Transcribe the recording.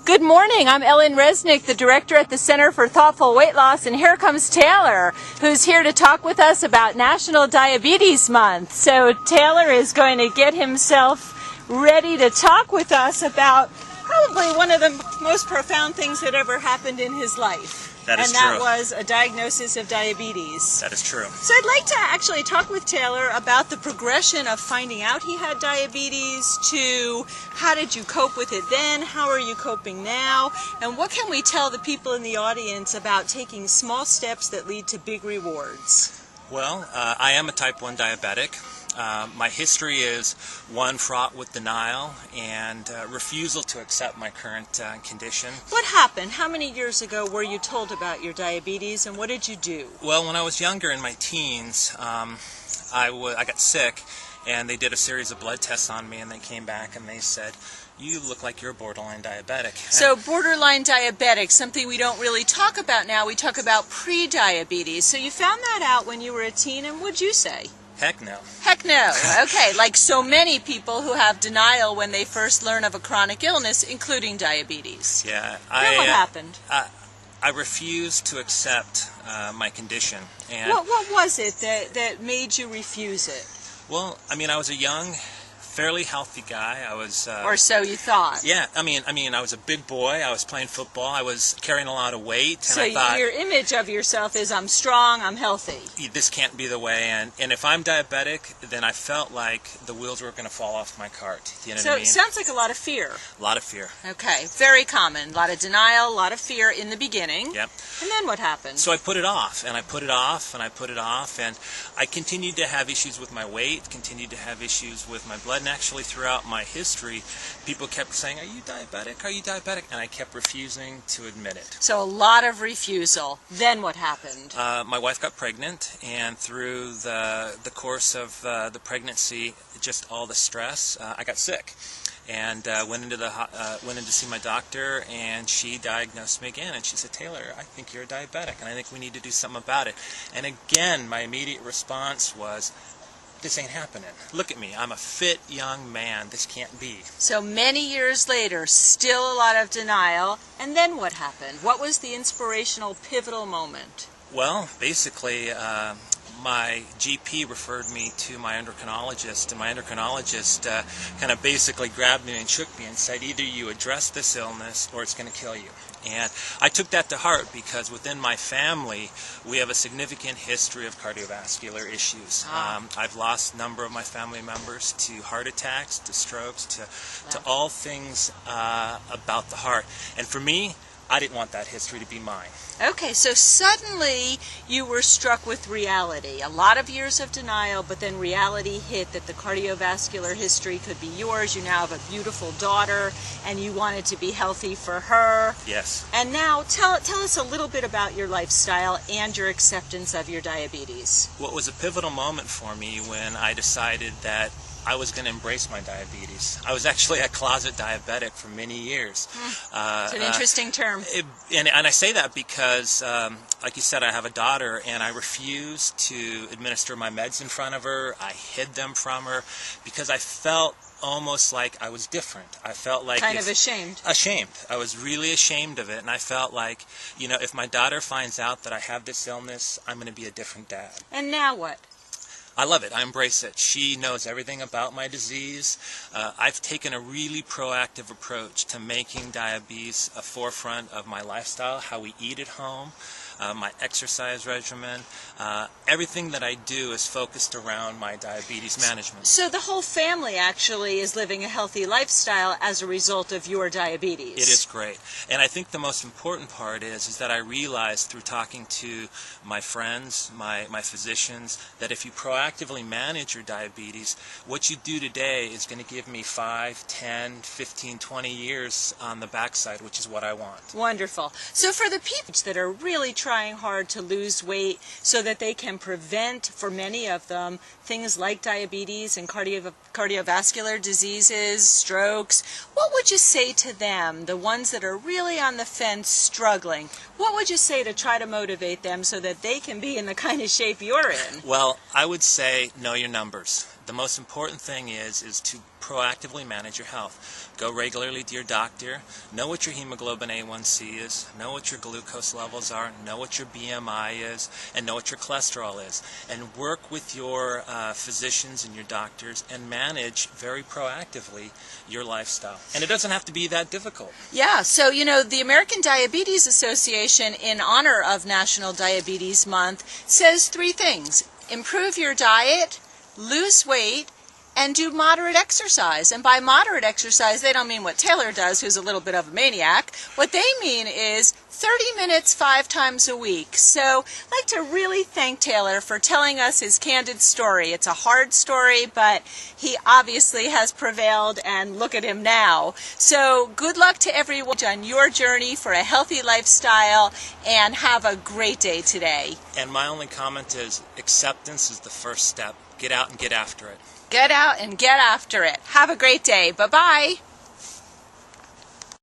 Good morning. I'm Ellen Resnick, the director at the Center for Thoughtful Weight Loss, and here comes Taylor, who's here to talk with us about National Diabetes Month. So Taylor is going to get himself ready to talk with us about probably one of the most profound things that ever happened in his life. That is true. And that true. was a diagnosis of diabetes. That is true. So I'd like to actually talk with Taylor about the progression of finding out he had diabetes to how did you cope with it then, how are you coping now, and what can we tell the people in the audience about taking small steps that lead to big rewards? Well, I am a type 1 diabetic. My history is one fraught with denial and refusal to accept my current condition. What happened? How many years ago were you told about your diabetes, and what did you do? Well, when I was younger, in my teens, I got sick, and they did a series of blood tests on me, and they came back and they said, "You look like you're borderline diabetic." So borderline diabetic, something we don't really talk about now. We talk about pre-diabetes. So you found that out when you were a teen, and what'd you say? Heck no. Heck no. Okay, like so many people who have denial when they first learn of a chronic illness, including diabetes. Yeah. Then what happened? I refused to accept my condition. And What was it that made you refuse it? well, I mean, I was a young, fairly healthy guy. I was Or so you thought. yeah, I mean, I was a big boy. I was playing football. I was carrying a lot of weight, and So I thought, your image of yourself is I'm strong, I'm healthy. this can't be the way. And if I'm diabetic, then I felt like the wheels were going to fall off my cart. You know So what I it mean? sounds like a lot of fear. A lot of fear. Okay, very common. A lot of denial, a lot of fear in the beginning. Yep. And then what happened? So I put it off, and I put it off, and I put it off, and I continued to have issues with my weight, continued to have issues with my blood, and actually throughout my history, people kept saying, "Are you diabetic? Are you diabetic?" And I kept refusing to admit it. So a lot of refusal. Then what happened? My wife got pregnant, and through the course of the pregnancy, just all the stress, I got sick, and went in to see my doctor, and she diagnosed me again, and she said, "Taylor, I think you're a diabetic, and I think we need to do something about it." And again, my immediate response was, "This ain't happening. Look at me. I'm a fit young man. This can't be." So many years later, still a lot of denial. And then what happened? What was the inspirational, pivotal moment? Well, basically, my GP referred me to my endocrinologist, and my endocrinologist kind of basically grabbed me and shook me and said, "Either you address this illness or it's going to kill you." And I took that to heart because within my family, we have a significant history of cardiovascular issues. I've lost a number of my family members to heart attacks, to strokes, to all things about the heart. And for me, I didn't want that history to be mine. Okay, so suddenly you were struck with reality. A lot of years of denial, but then reality hit that the cardiovascular history could be yours. You now have a beautiful daughter, and you wanted to be healthy for her. Yes. And now tell us a little bit about your lifestyle and your acceptance of your diabetes. What was a pivotal moment for me when I decided that I was going to embrace my diabetes. I was actually a closet diabetic for many years. It's an interesting term. And I say that because, like you said, I have a daughter, and I refused to administer my meds in front of her. I hid them from her because I felt almost like I was different. I felt like Kind of ashamed. Ashamed. I was really ashamed of it, and I felt like, if my daughter finds out that I have this illness, I'm going to be a different dad. And now what? I love it. I embrace it. She knows everything about my disease. I've taken a really proactive approach to making diabetes a forefront of my lifestyle, how we eat at home, my exercise regimen. Everything that I do is focused around my diabetes management. So the whole family actually is living a healthy lifestyle as a result of your diabetes. It is great. And I think the most important part is that I realized through talking to my friends, my physicians, that if you proactively manage your diabetes, what you do today is going to give me 5, 10, 15, 20 years on the backside, which is what I want. Wonderful. So for the people that are really trying hard to lose weight so that they can prevent, for many of them, things like diabetes and cardiovascular diseases, strokes, what would you say to them, the ones that are really on the fence struggling? What would you say to try to motivate them so that they can be in the kind of shape you're in? Well, I would say know your numbers. the most important thing is to proactively manage your health. Go regularly to your doctor, know what your hemoglobin A1C is, know what your glucose levels are, know what your BMI is, and know what your cholesterol is. And work with your physicians and your doctors and manage very proactively your lifestyle. And it doesn't have to be that difficult. Yeah, so the American Diabetes Association, in honor of National Diabetes Month, says 3 things. Improve your diet, lose weight, and do moderate exercise. And by moderate exercise, they don't mean what Taylor does, who's a little bit of a maniac. What they mean is 30 minutes 5 times a week. So I'd like to really thank Taylor for telling us his candid story. It's a hard story, but he obviously has prevailed, and look at him now. So good luck to everyone on your journey for a healthy lifestyle, and have a great day today. And my only comment is acceptance is the first step. Get out and get after it. Get out and get after it. Have a great day. Bye-bye.